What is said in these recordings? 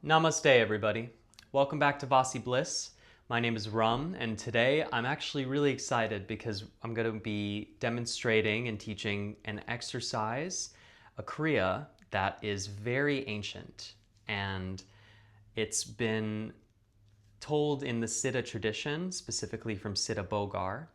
Namaste, everybody. Welcome back to Vasi Bliss. My name is Rum, and today I'm actually really excited because I'm going to be demonstrating and teaching an exercise, a Kriya that is very ancient, and it's been told in the Siddha tradition, specifically from Siddha Bogar.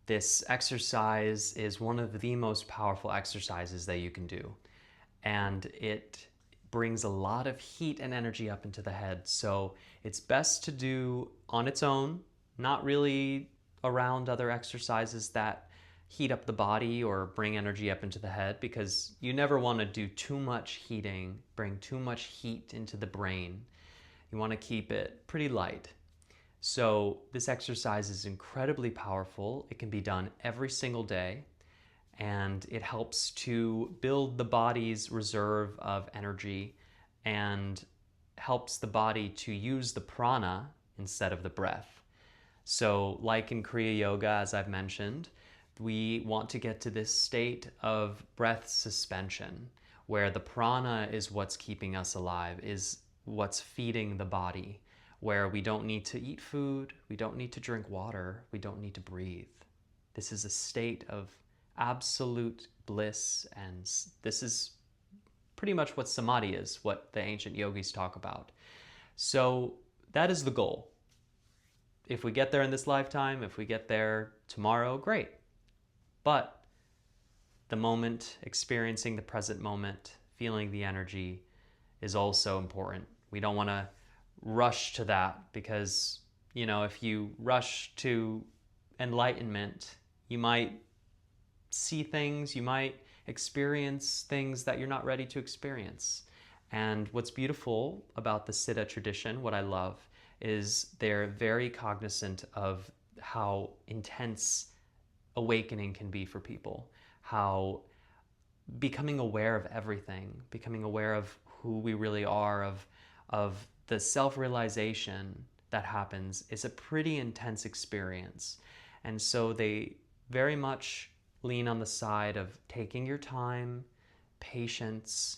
This exercise is one of the most powerful exercises that you can do, and it brings a lot of heat and energy up into the head. So it's best to do on its own, not really around other exercises that heat up the body or bring energy up into the head, because you never want to do too much heating, bring too much heat into the brain. You want to keep it pretty light. So this exercise is incredibly powerful. It can be done every single day, and it helps to build the body's reserve of energy and helps the body to use the prana instead of the breath. So like in Kriya Yoga, as I've mentioned, we want to get to this state of breath suspension, where the prana is what's keeping us alive, is what's feeding the body, where we don't need to eat food, we don't need to drink water, we don't need to breathe. This is a state of absolute bliss, and this is pretty much what samadhi is, what the ancient yogis talk about. So that is the goal. If we get there in this lifetime, if we get there tomorrow, great. But the moment, experiencing the present moment, feeling the energy is also important. We don't want to rush to that because, if you rush to enlightenment, you might see things, you might experience things that you're not ready to experience. And what's beautiful about the Siddha tradition, what I love, is they're very cognizant of how intense awakening can be for people, how becoming aware of everything, becoming aware of who we really are, of the self-realization that happens is a pretty intense experience. And so they very much lean on the side of taking your time, patience,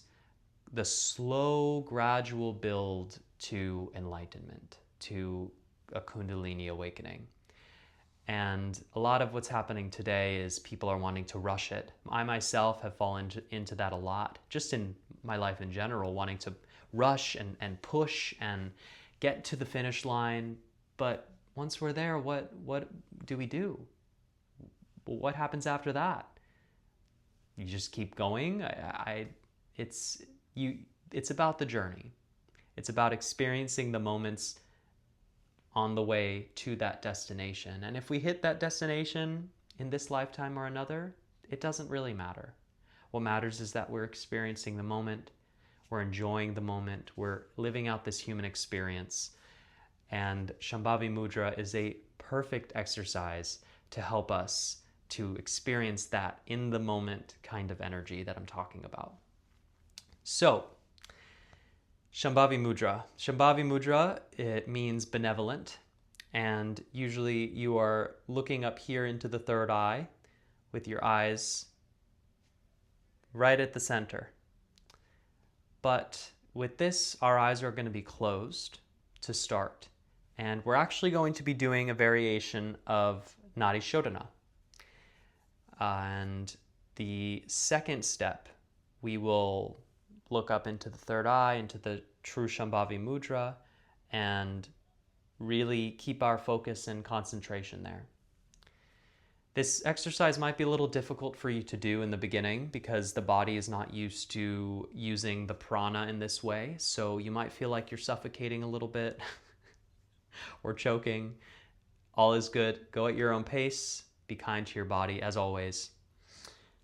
the slow, gradual build to enlightenment, to a Kundalini awakening. And a lot of what's happening today is people are wanting to rush it. I myself have fallen into that a lot, just in my life in general, wanting to rush and push and get to the finish line. But once we're there, what do we do? What happens after that? You just keep going. It's about the journey. It's about experiencing the moments on the way to that destination. And if we hit that destination in this lifetime or another, it doesn't really matter. What matters is that we're experiencing the moment, we're enjoying the moment, we're living out this human experience. And Shambhavi Mudra is a perfect exercise to help us to experience that in the moment kind of energy that I'm talking about. So, Shambhavi Mudra. Shambhavi Mudra, it means benevolent, and usually you are looking up here into the third eye with your eyes right at the center. But with this, our eyes are going to be closed to start, and we're actually going to be doing a variation of Nadi Shodhana. And the second step, we will look up into the third eye, into the true Shambhavi Mudra, and really keep our focus and concentration there. This exercise might be a little difficult for you to do in the beginning because the body is not used to using the prana in this way. So you might feel like you're suffocating a little bit or choking. All is good. Go at your own pace. Be kind to your body, as always.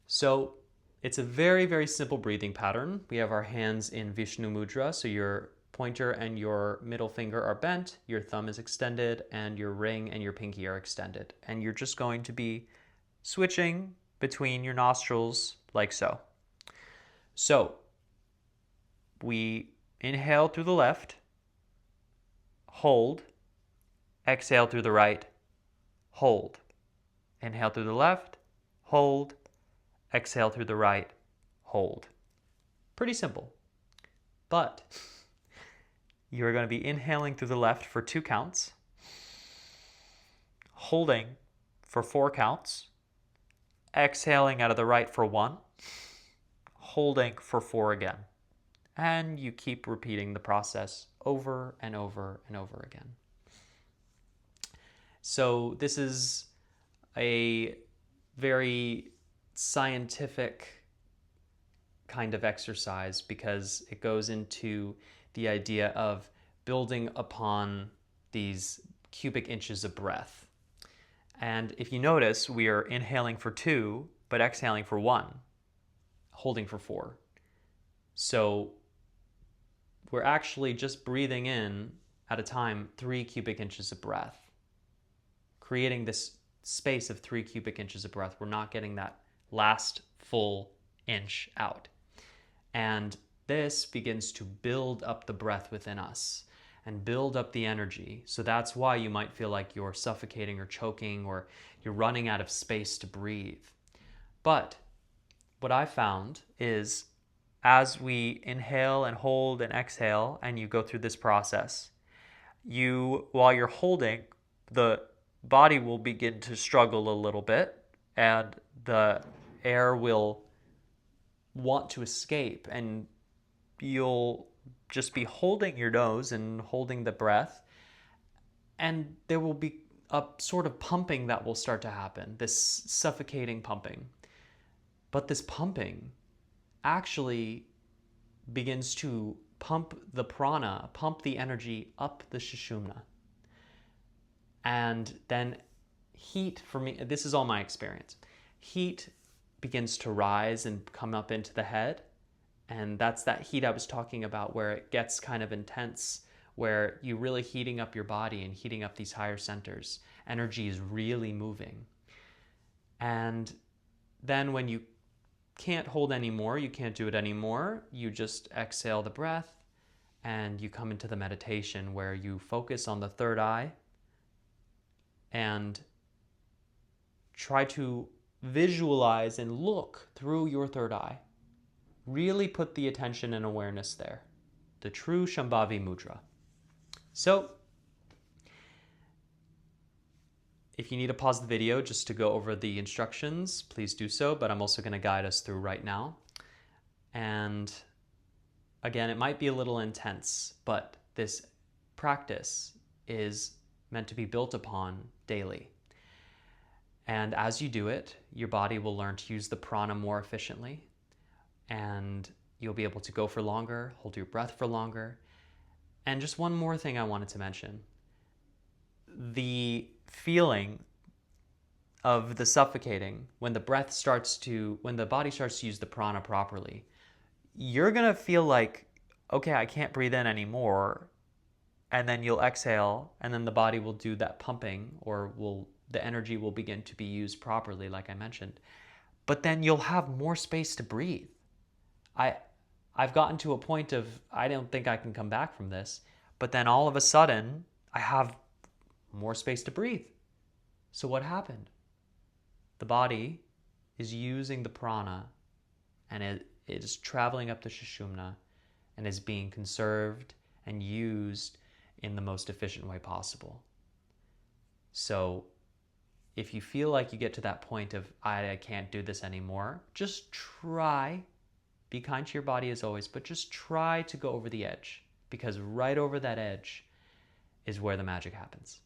So it's a very, very simple breathing pattern. We have our hands in Vishnu Mudra, so your pointer and your middle finger are bent, your thumb is extended, and your ring and your pinky are extended. And you're just going to be switching between your nostrils like so. So we inhale through the left, hold, exhale through the right, hold. Inhale through the left, hold, exhale through the right, hold. Pretty simple. But you're going to be inhaling through the left for 2 counts, holding for 4 counts, exhaling out of the right for 1, holding for 4 again. And you keep repeating the process over and over and over again. So this is a very scientific kind of exercise because it goes into the idea of building upon these cubic inches of breath. And if you notice, we are inhaling for 2, but exhaling for 1, holding for 4. So we're actually just breathing in at a time 3 cubic inches of breath, creating this space of 3 cubic inches of breath. We're not getting that last full inch out. And this begins to build up the breath within us and build up the energy. So that's why you might feel like you're suffocating or choking or you're running out of space to breathe. But what I found is as we inhale and hold and exhale and you go through this process, while you're holding, the body will begin to struggle a little bit and the air will want to escape, and you'll just be holding your nose and holding the breath, and there will be a sort of pumping that will start to happen, this suffocating pumping. But this pumping actually begins to pump the prana, pump the energy up the sushumna. And then heat, for me, this is all my experience, heat begins to rise and come up into the head. And that's that heat I was talking about where it gets kind of intense, where you're really heating up your body and heating up these higher centers. Energy is really moving. And then when you can't hold anymore, you can't do it anymore, you just exhale the breath and you come into the meditation where you focus on the third eye and try to visualize and look through your third eye. Really put the attention and awareness there. The true Shambhavi mudra. So, if you need to pause the video just to go over the instructions, please do so, but I'm also going to guide us through right now. And again, it might be a little intense, but this practice is meant to be built upon daily. And as you do it, your body will learn to use the prana more efficiently, and you'll be able to go for longer, hold your breath for longer. And just one more thing I wanted to mention. The feeling of the suffocating, when the body starts to use the prana properly, you're going to feel like, okay, I can't breathe in anymore. And then you'll exhale, and then the body will do that pumping, or the energy will begin to be used properly, like I mentioned. But then you'll have more space to breathe. I've gotten to a point of, I don't think I can come back from this, but then all of a sudden, I have more space to breathe. So what happened? The body is using the prana, and it is traveling up the sushumna, and is being conserved and used in the most efficient way possible. So if you feel like you get to that point of, I can't do this anymore, just try. Be kind to your body as always, but just try to go over the edge, because right over that edge is where the magic happens.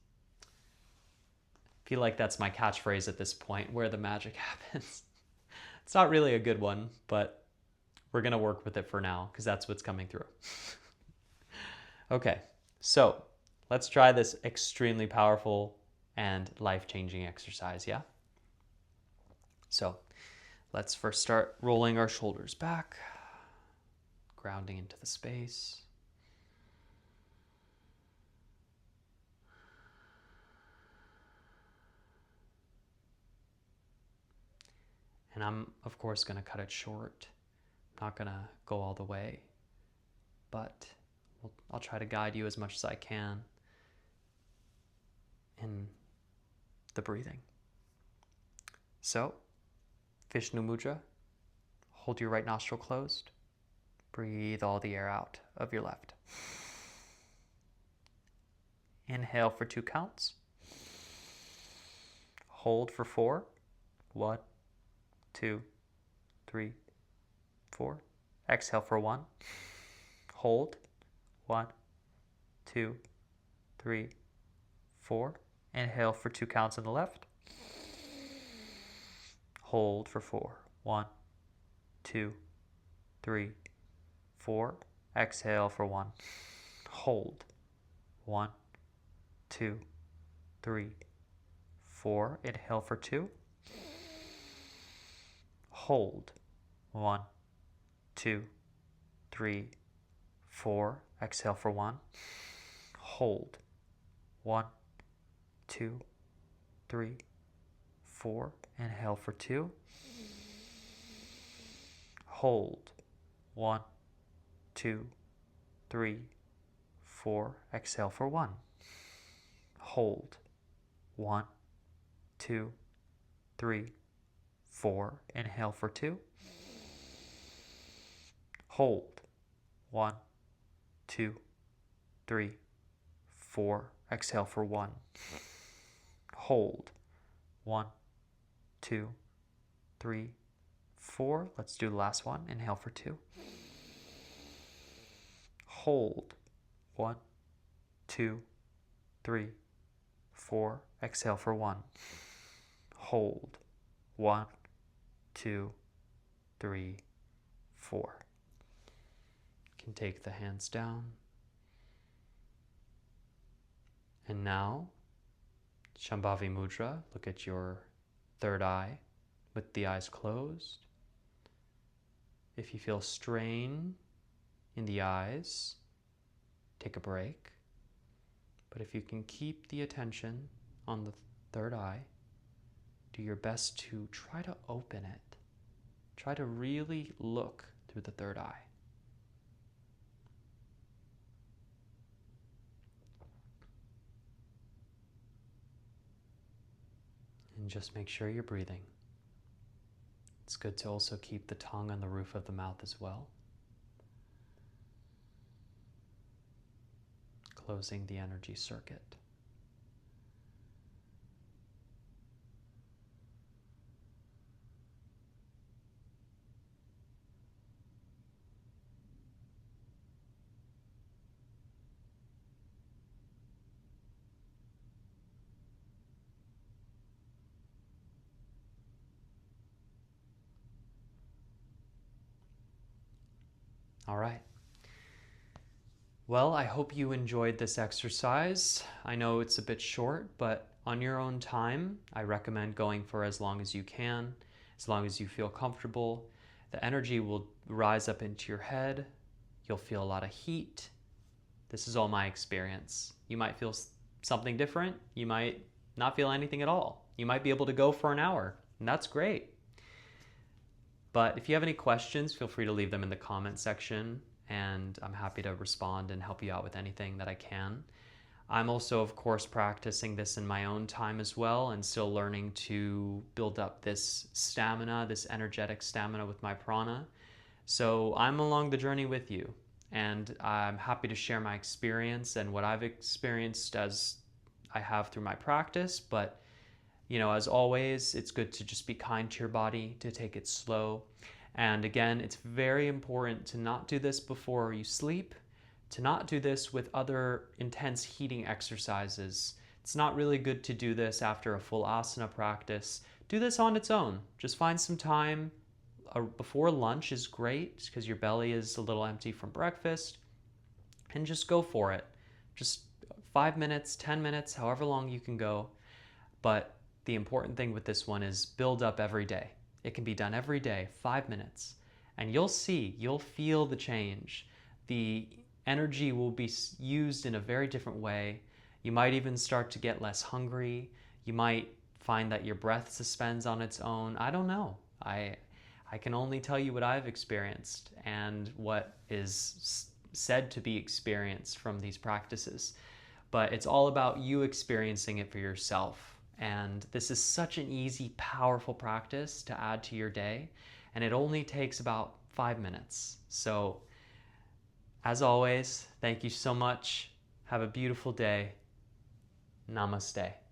I feel like that's my catchphrase at this point, where the magic happens. It's not really a good one, but we're going to work with it for now because that's what's coming through. Okay, so let's try this extremely powerful and life-changing exercise, yeah? So let's first start rolling our shoulders back, grounding into the space. And I'm, of course, going to cut it short. I'm not going to go all the way, but I'll try to guide you as much as I can in the breathing. So, Vishnu Mudra, hold your right nostril closed. Breathe all the air out of your left. Inhale for 2 counts. Hold for 4. 1, 2, 3, 4. Exhale for 1. Hold. 1, 2, 3, 4. Inhale for 2 counts on the left. Hold for 4. 1, 2, 3, 4. Exhale for 1. Hold. 1, 2, 3, 4. Inhale for 2. Hold. 1, 2, 3, 4. Exhale for 1. Hold. 1, 2, 3, 4. Inhale for 2. Hold. 1, 2, 3, 4. Exhale for 1. Hold. 1, 2, 3, 4. Inhale for 2. Hold. 1, 2, 3, 4. Exhale for 1. Hold. 1, 2, 3, 4. Let's do the last one. Inhale for 2. Hold. 1, 2, 3, 4. Exhale for 1. Hold. 1, 2, 3, 4. You can take the hands down. And now, Shambhavi Mudra. Look at your third eye with the eyes closed. If you feel strain in the eyes, take a break. But if you can keep the attention on the third eye, do your best to try to open it. Try to really look through the third eye. And just make sure you're breathing. It's good to also keep the tongue on the roof of the mouth as well. Closing the energy circuit. All right. Well, I hope you enjoyed this exercise. I know it's a bit short, but on your own time, I recommend going for as long as you can, as long as you feel comfortable. The energy will rise up into your head. You'll feel a lot of heat. This is all my experience. You might feel something different. You might not feel anything at all. You might be able to go for an hour, and that's great. But if you have any questions, feel free to leave them in the comment section, and I'm happy to respond and help you out with anything that I can. I'm also, of course, practicing this in my own time as well, and still learning to build up this stamina, this energetic stamina with my prana. So I'm along the journey with you, and I'm happy to share my experience and what I've experienced as I have through my practice. But as always, it's good to just be kind to your body, to take it slow. And again, it's very important to not do this before you sleep, to not do this with other intense heating exercises. It's not really good to do this after a full asana practice. Do this on its own. Just find some time. Before lunch is great because your belly is a little empty from breakfast. And just go for it. Just 5 minutes, 10 minutes, however long you can go. But the important thing with this one is build up every day. It can be done every day, 5 minutes. And you'll feel the change. The energy will be used in a very different way. You might even start to get less hungry. You might find that your breath suspends on its own. I don't know. I can only tell you what I've experienced and what is said to be experienced from these practices. But it's all about you experiencing it for yourself. And this is such an easy, powerful practice to add to your day. And it only takes about 5 minutes. So, as always, thank you so much. Have a beautiful day. Namaste.